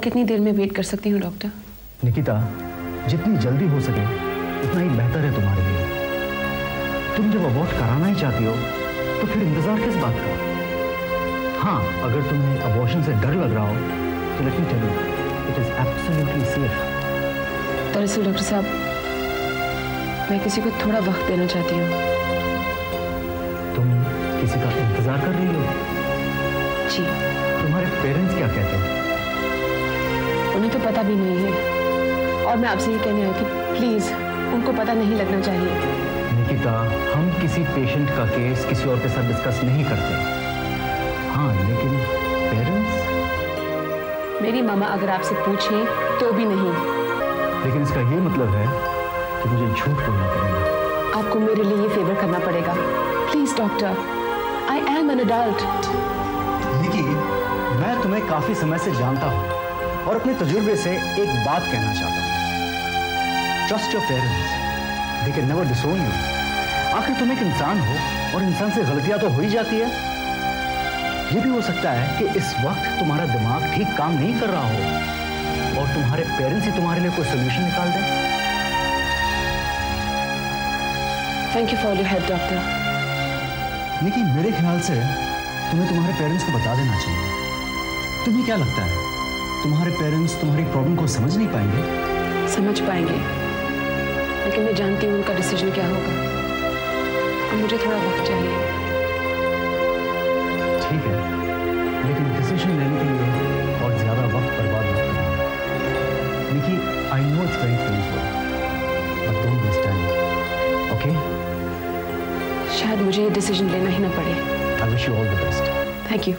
कितनी देर में वेट कर सकती हूँ डॉक्टर? निकिता, जितनी जल्दी हो सके उतना ही बेहतर है तुम्हारे लिए। तुम जब अबॉर्ट कराना ही चाहती हो तो फिर इंतजार किस बात का? हाँ, अगर तुम्हें अबॉर्शन से डर लग रहा हो तो let me tell you, it is absolutely safe. दरअसल डॉक्टर साहब, मैं किसी को थोड़ा वक्त देना चाहती हूँ। तुम किसी का इंतजार कर रही हो? जी। तुम्हारे पेरेंट्स क्या कहते हैं? उन्हें तो पता भी नहीं है, और मैं आपसे ये कहने आई कि प्लीज उनको पता नहीं लगना चाहिए। निकिता, हम किसी पेशेंट का केस किसी और के साथ डिस्कस नहीं करते। हाँ, लेकिन पेरेंट्स? मेरी मामा अगर आपसे पूछें तो भी नहीं। लेकिन इसका ये मतलब है कि मुझे झूठ बोलना पड़ेगा। आपको मेरे लिए ये फेवर करना पड़ेगा। Please doctor, I am an adult. Nikki, मैं तुम्हें काफी समय से जानता हूँ और अपने तजुर्बे से एक बात कहना चाहता हूँ। Trust your parents, they can never डिसोन you. आखिर तुम एक इंसान हो और इंसान से गलतियां तो हो ही जाती है। ये भी हो सकता है कि इस वक्त तुम्हारा दिमाग ठीक काम नहीं कर रहा हो और तुम्हारे पेरेंट्स ही तुम्हारे लिए कोई सोल्यूशन निकाल दें। Thank you for your help doctor. Nikki, मेरे ख्याल से तुम्हें तुम्हारे पेरेंट्स को बता देना चाहिए। तुम्हें क्या लगता है, तुम्हारे पेरेंट्स तुम्हारी प्रॉब्लम को समझ नहीं पाएंगे? समझ पाएंगे, लेकिन मैं जानती हूँ उनका डिसीजन क्या होगा और मुझे थोड़ा वक्त चाहिए। ठीक है, लेकिन डिसीजन लेने के लिए और ज्यादा वक्त बर्बाद मत करना। Nikki, I know it's very painful, but don't waste time, okay? शायद मुझे ये डिसीजन लेना ही ना पड़े। I wish you all the best. Thank you.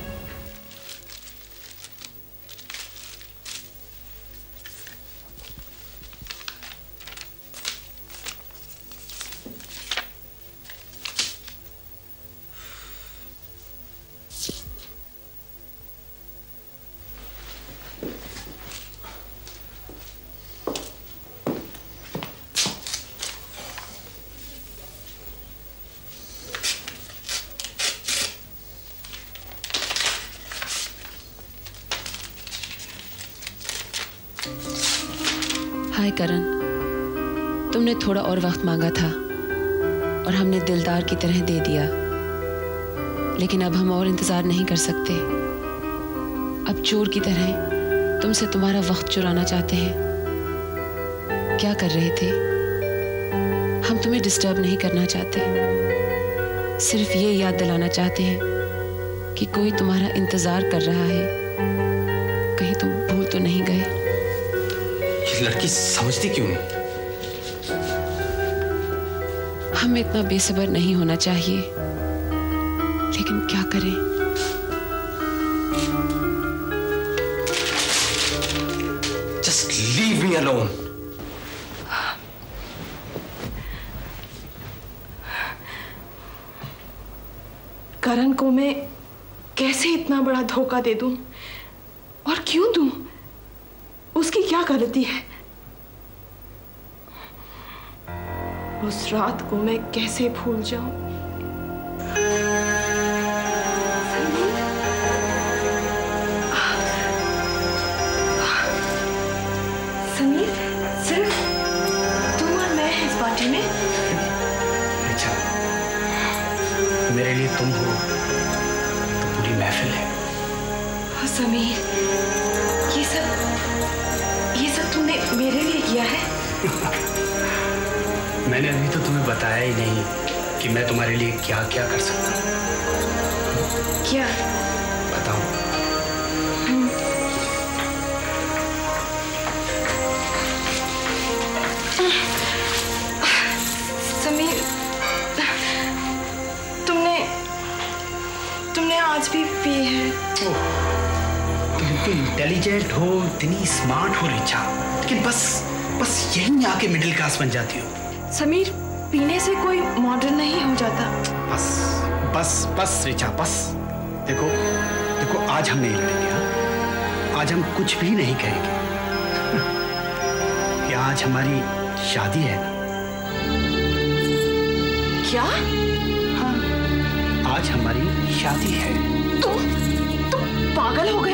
Hi Karan, तुमने थोड़ा और वक्त मांगा था और हमने दिलदार की तरह दे दिया, लेकिन अब हम और इंतजार नहीं कर सकते। अब चोर की तरह तुमसे तुम्हारा वक्त चुराना चाहते हैं। क्या कर रहे थे? हम तुम्हें डिस्टर्ब नहीं करना चाहते, सिर्फ ये याद दिलाना चाहते हैं कि कोई तुम्हारा इंतजार कर रहा है। कहीं तुम भूल तो नहीं गए? ये लड़की समझती क्यों नहीं? हमें इतना बेसब्र नहीं होना चाहिए, लेकिन क्या करें? Just leave me alone. करण को मैं कैसे इतना बड़ा धोखा दे दूं? और क्यों दूं? उसकी क्या गलती है? उस रात को मैं कैसे भूल जाऊं? समीर, सिर्फ तुम और मैं हैं इस पार्टी में। अच्छा, मेरे लिए तुम हो तो पूरी महफिल है। समीर, ये सब तुमने मेरे लिए किया है? मैंने अभी तो तुम्हें बताया ही नहीं कि मैं तुम्हारे लिए क्या क्या कर सकता हूँ। क्या? बताओ। समीर, तुमने आज भी पी है? तुम इतनी इंटेलिजेंट हो, इतनी स्मार्ट हो रिचा, लेकिन बस यहीं आके मिडिल क्लास बन जाती हो। समीर, पीने से कोई मॉडर्न नहीं हो जाता। बस रिचा, बस। देखो आज हम नहीं लड़ेंगे। हाँ? आज हम कुछ भी नहीं कहेंगे कि आज हमारी शादी है ना? क्या? हाँ, आज हमारी शादी है। तुम पागल हो गए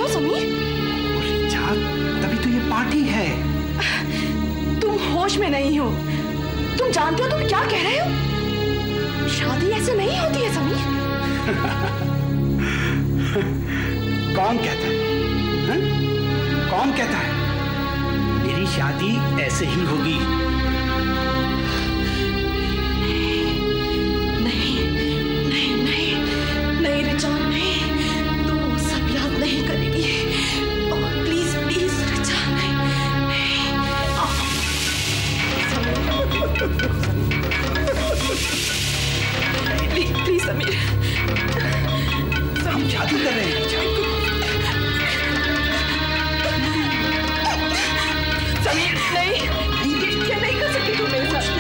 शादी है। तुम होश में नहीं हो। तुम जानते हो तुम क्या कह रहे हो? शादी ऐसे नहीं होती है समीर। कौन कहता है? हा? कौन कहता है? मेरी शादी ऐसे ही होगी। नहीं नहीं नहीं नहीं रिचा, नहीं, तुम वो सब याद नहीं करेगी। प्लीज प्लीज रिचा, नहीं प्लीज समीर। हम शादी कर रहे हैं रिचा। समीर नहीं, ये नहीं कर सकती तुम मेरे साथ।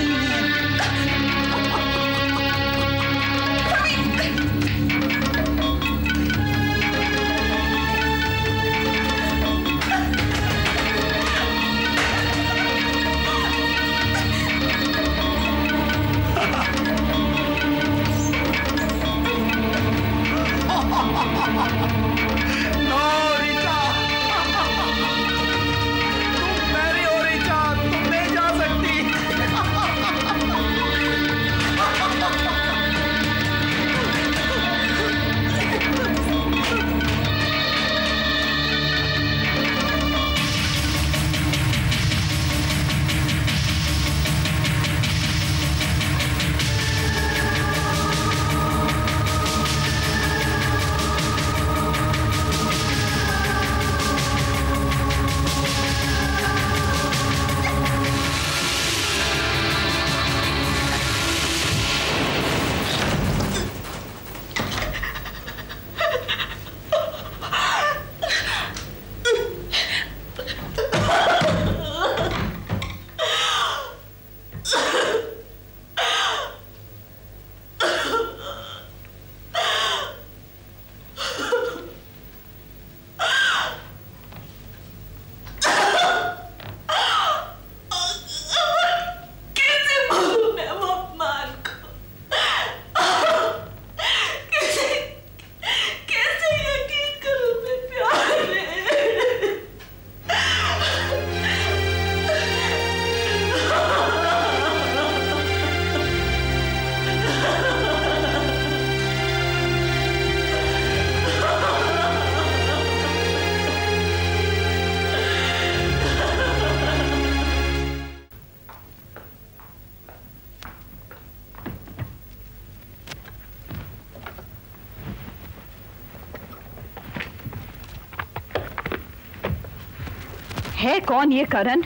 है कौन ये करण?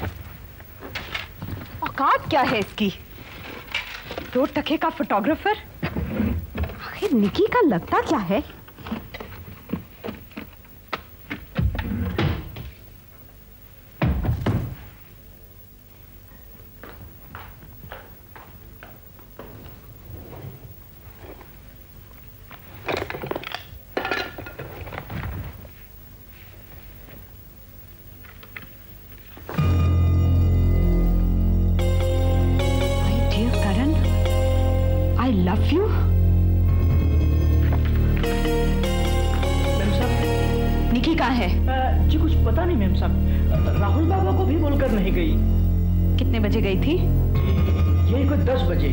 औकात क्या है इसकी? 2 टके का फोटोग्राफर? आखिर निकी का लगता क्या है? जी कुछ पता नहीं मैम साहब, राहुल बाबा को भी बोलकर नहीं गई। कितने बजे गई थी? यही कोई 10 बजे।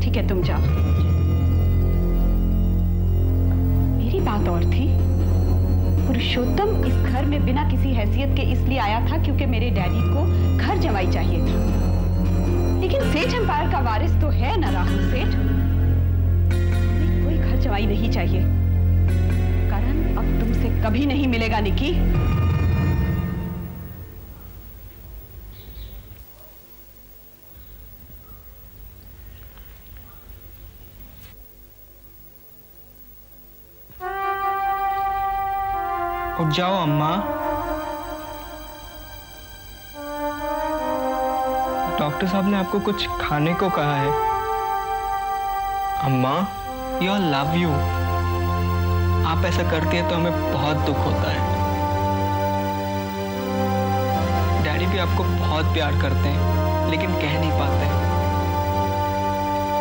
ठीक है, तुम जाओ। मेरी बात और थी। पुरुषोत्तम इस घर में बिना किसी हैसियत के इसलिए आया था क्योंकि मेरे डैडी को घर जमाई चाहिए था। लेकिन सेठ एम्पायर का वारिस तो है ना राहुल सेठ। कोई घर जमाई नहीं चाहिए। अब तुमसे कभी नहीं मिलेगा निकी। उठ जाओ अम्मा। डॉक्टर साहब ने आपको कुछ खाने को कहा है। अम्मा, वी ऑल लव यू। आप ऐसा करती है तो हमें बहुत दुख होता है। डैडी भी आपको बहुत प्यार करते हैं, लेकिन कह नहीं पाते,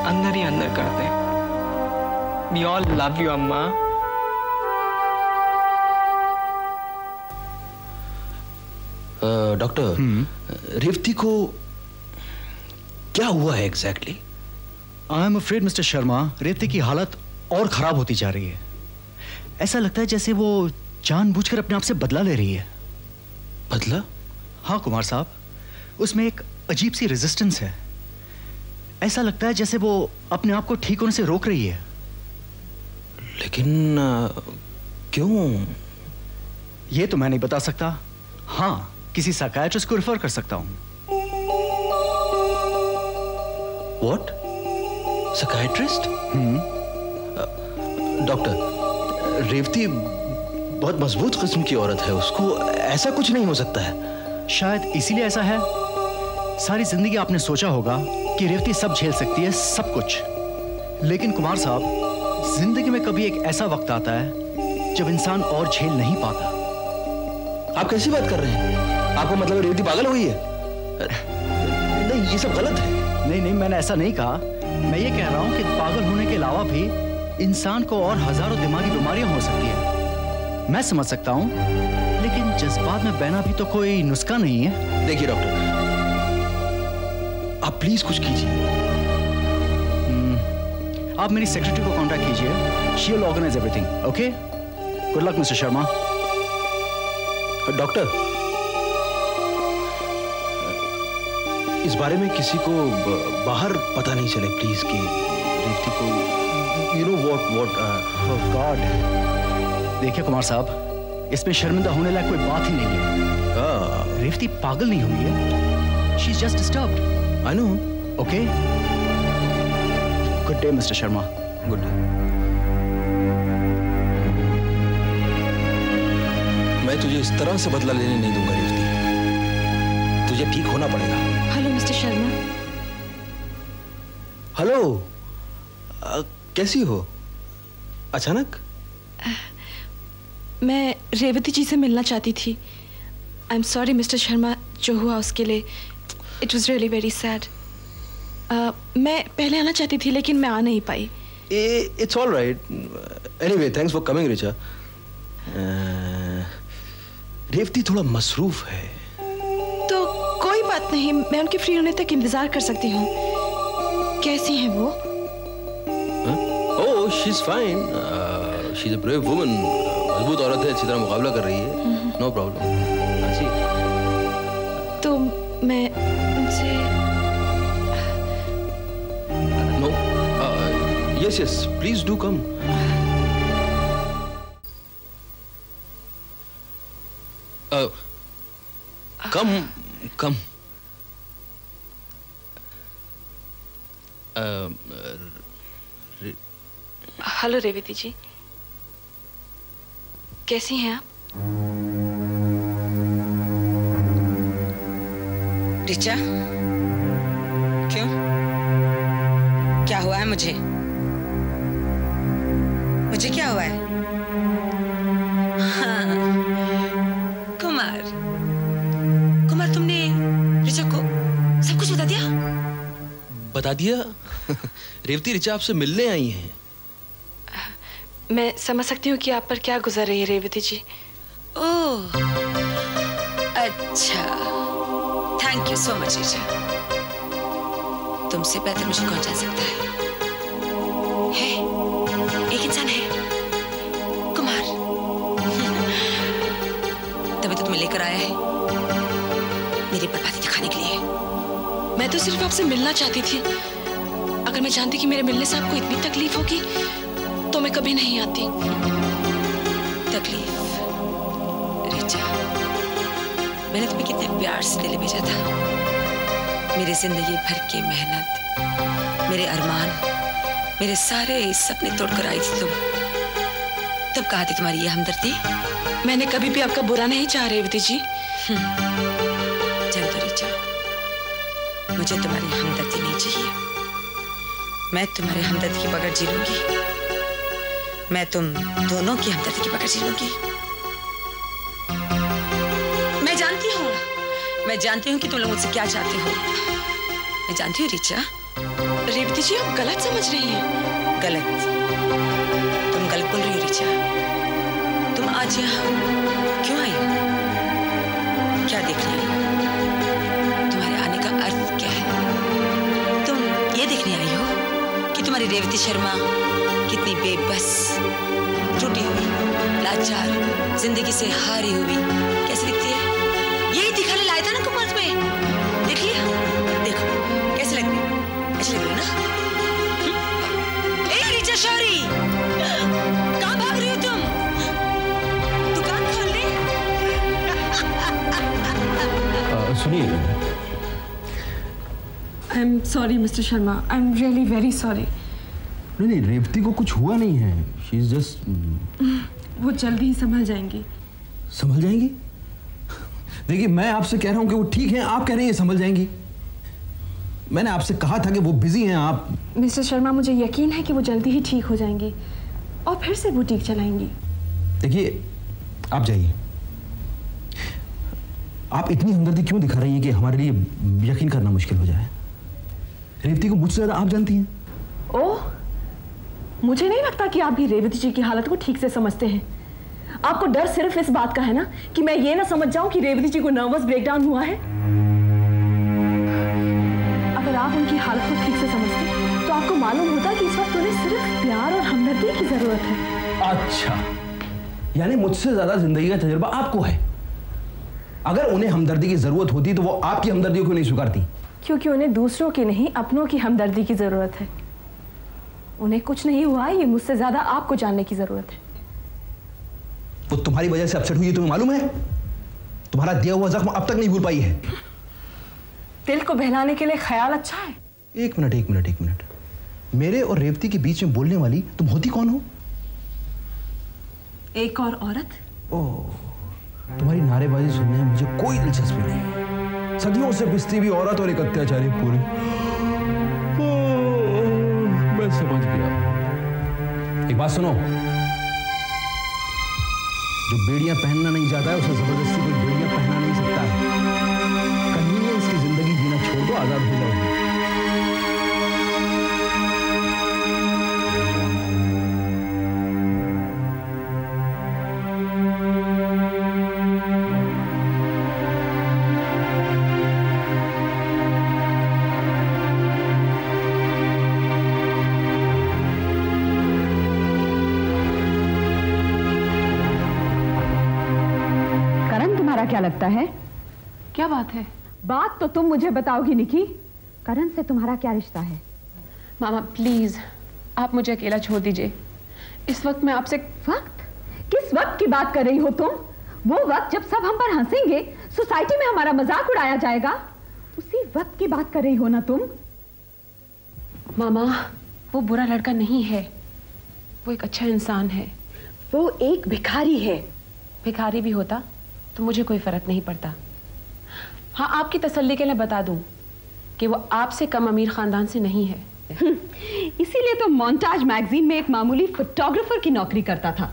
अंदर ही अंदर करते हैं। वी ऑल लव यू अम्मा। डॉक्टर, रेवती को क्या हुआ है exactly? I am afraid mister Sharma, रेवती की हालत और खराब होती जा रही है। ऐसा लगता है जैसे वो जानबूझकर अपने आप से बदला ले रही है। बदला? हाँ कुमार साहब, उसमें एक अजीब सी रेजिस्टेंस है। ऐसा लगता है जैसे वो अपने आप को ठीक होने से रोक रही है। लेकिन क्यों? ये तो मैं नहीं बता सकता। हाँ, किसी साइकियाट्रिस्ट को रेफर कर सकता हूं। व्हाट? साइकियाट्रिस्ट? डॉक्टर, रेवती बहुत मजबूत किस्म की औरत है, उसको ऐसा कुछ नहीं हो सकता है। शायद इसीलिए ऐसा है। सारी जिंदगी आपने सोचा होगा कि रेवती सब झेल सकती है, सब कुछ। लेकिन कुमार साहब, जिंदगी में कभी एक ऐसा वक्त आता है जब इंसान और झेल नहीं पाता। आप कैसी बात कर रहे हैं? आपको मतलब रेवती पागल हुई है? नहीं, ये सब गलत है। नहीं, मैंने ऐसा नहीं कहा। मैं ये कह रहा हूं कि पागल होने के अलावा भी इंसान को और हजारों दिमागी बीमारियां हो सकती है। मैं समझ सकता हूं, लेकिन जज्बात में बहना भी तो कोई नुस्खा नहीं है। देखिए डॉक्टर, आप प्लीज कुछ कीजिए। आप मेरी सेक्रेटरी को कांटेक्ट कीजिए। She will organise everything. Okay, good luck mister Sharma. Doctor, इस बारे में किसी को बाहर पता नहीं चले प्लीज कि रेवती को, यू नो व्हाट गॉड। देखिए कुमार साहब, इसमें शर्मिंदा होने लायक कोई बात ही नहीं है। रेवती पागल नहीं हुई है। She is just disturbed. I know. Okay, good day mister Sharma. Good day. मैं तुझे इस तरह से बदला लेने नहीं दूंगा रेवती, तुझे ठीक होना पड़ेगा। Hello mister Sharma. हेलो, कैसी हो? अचानक? मैं रेवती जी से मिलना चाहती थी। I am sorry mister Sharma, जो हुआ उसके लिए। It was really very sad. मैं पहले आना चाहती थी लेकिन मैं आ नहीं पाई। It's all right. Anyway, thanks for coming Richa. Revati थोड़ा मसरूफ है। तो कोई बात नहीं, मैं उनके फ्री होने तक इंतजार कर सकती हूँ। कैसी हैं वो? Oh, she is fine. She is a brave woman. मजबूत औरत है, अच्छी तरह मुकाबला कर रही है। No problem. अच्छी। तो मैं उनसे no, yes yes, please do come. Come. Hello Revati ji, कैसी हैं आप? रिचा, क्यों? क्या हुआ है मुझे? मुझे क्या हुआ है? हाँ, कुमार, तुमने रिचा को सब कुछ बता दिया? बता दिया? रेवती, रिचा आपसे मिलने आई हैं। मैं समझ सकती हूँ कि आप पर क्या गुजर रही है रेवती जी। ओह, अच्छा, thank you so much Richa. तुमसे बेहतर मुझे कौन जान सकता है? एक इंसान है, कुमार। तभी तो तुम्हें लेकर आया है, मेरी बर्बादी दिखाने के लिए। मैं तो सिर्फ आपसे मिलना चाहती थी। अगर मैं जानती कि मेरे मिलने से आपको इतनी तकलीफ होगी तो मैं कभी नहीं आती। तकलीफ? रिचा, मैंने तुम्हें कितने प्यार से दिल भेजा था। मेरी जिंदगी भर की मेहनत, मेरे अरमान, मेरे सारे सपने तोड़कर आई थी तुम। तब कहाँ थी तुम्हारी ये हमदर्दी? मैंने कभी भी आपका बुरा नहीं चाहा रेवती जी। चल तो रिचा, मुझे तुम्हारी हमदर्दी नहीं चाहिए। मैं तुम्हारे हमदर्दी के बगैर जी लूंगी। मैं तुम दोनों की हमदर्दी के बगैर जी लूंगी। मैं जानती हूँ कि तुम लोग मुझसे क्या चाहते हो। मैं जानती हूँ रिचा। रेवती जी, आप गलत समझ रही हैं। गलत? तुम गलत बोल रही हो रिचा। तुम आज यहाँ क्यों आई हो? क्या देखने आई हो? तुम्हारे आने का अर्थ क्या है? तुम ये देखने आई हो कि तुम्हारी रेवती शर्मा कितनी बेबस, टूटी हुई, लाचार, जिंदगी से हारी हुई कैसी दिखती है? यही दिखाने लाया था ना कुमार में। देख लिया? देखो कैसी लग रही? अच्छी लग रही ना? ए रीचा शौरी, कहाँ भाग रही हो तुम? दुकान खोल ले। सुनिए, आई am sorry mister Sharma, I am really very sorry. नहीं, रेवती को कुछ हुआ नहीं है। शी इज जस्ट, वो जल्दी ही संभल जाएंगी। संभल जाएंगी? देखिए, मैं आपसे कह रहा हूं कि वो ठीक हैं, आप कह रहे हैं संभल जाएंगी। मैंने आपसे कहा था कि वो बिजी हैं। आप मिस्टर शर्मा, मुझे यकीन है कि वो जल्दी ही ठीक हो जाएंगी और फिर से बुटीक चलाएंगी। देखिए, आप जाइए। आप इतनी हमदर्दी क्यों दिखा रही हैं कि हमारे लिए यकीन करना मुश्किल हो जाए? रेवती को मुझसे ज्यादा आप जानती हैं। ओह, मुझे नहीं लगता कि आप भी रेवती जी की हालत को ठीक से समझते हैं। आपको डर सिर्फ इस बात का है ना कि मैं ये ना समझ जाऊं कि रेवती जी को नर्वस ब्रेकडाउन हुआ है। अगर आप उनकी हालत को ठीक से समझते तो आपको मालूम होता कि इस वक्त उन्हें सिर्फ प्यार और हमदर्दी की जरूरत है। अच्छा, यानी मुझसे ज्यादा जिंदगी का तजुर्बा आपको है। अगर उन्हें हमदर्दी की जरूरत होती तो वो आपकी हमदर्दी को नहीं स्वीकारती। क्योंकि उन्हें दूसरों की नहीं, अपनों की हमदर्दी की जरूरत है। उन्हें कुछ नहीं हुआ, ये मुझसे ज्यादा आपको जानने की जरूरत है। वो तुम्हारी वजह से अपसेट हुई है, तुम्हें मालूम है? तुम्हारा दिया हुआ जख्म अब तक नहीं भूल पाई है। दिल को बहलाने के लिए ख्याल अच्छा है। एक मिनट। मेरे और रेवती के बीच में बोलने वाली तुम होती कौन हो? एक और औरत। ओह, तुम्हारी नारेबाजी सुनने में मुझे कोई दिलचस्पी नहीं। सदियों से पिसती हुई औरत और एक अत्याचारी पूरी। मैं समझ गया। एक बात सुनो, जो बेड़ियां पहनना नहीं चाहता है उसे जबरदस्ती कोई बेड़ियां पहना नहीं सकता है। कन्वीनियंस की जिंदगी जीना छोड़ दो, आजाद हो जाओगे। क्या लगता है? क्या बात है? बात तो तुम मुझे बताओगी निकी। करण से तुम्हारा क्या रिश्ता है? मामा प्लीज, आप मुझे अकेला छोड़ दीजिए। इस वक्त मैं आपसे। वक्त? किस वक्त की बात कर रही हो तुम? वो वक्त जब सब हम पर हंसेंगे, सोसाइटी में हमारा मजाक उड़ाया जाएगा, उसी वक्त की बात कर रही हो ना तुम? मामा, वो बुरा लड़का नहीं है, वो एक अच्छा इंसान है। वो एक भिखारी है। भिखारी भी होता तो मुझे कोई फर्क नहीं पड़ता। हाँ, आपकी तसल्ली के लिए बता दूं कि वो आपसे कम अमीर खानदान से नहीं है। इसीलिए तो मोन्टाज मैगजीन में एक मामूली फोटोग्राफर की नौकरी करता था।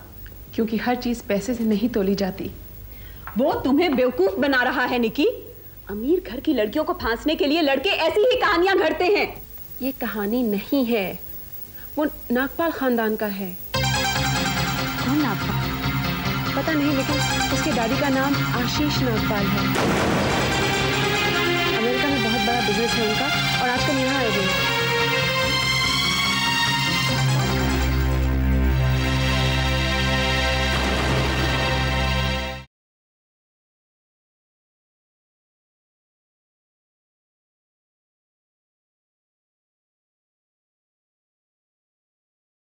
क्योंकि हर चीज पैसे से नहीं तोली जाती। वो तुम्हें बेवकूफ बना रहा है निकी। अमीर घर की लड़कियों को फांसने के लिए लड़के ऐसी ही कहानियां घड़ते हैं। ये कहानी नहीं है, वो नागपाल खानदान का है। कौन नागपाल? पता नहीं, लेकिन उसके डैडी का नाम आशीष नागपाल है। अमेरिका में बहुत बड़ा बिजनेस है उनका और आजकल यहाँ आए हुए हैं।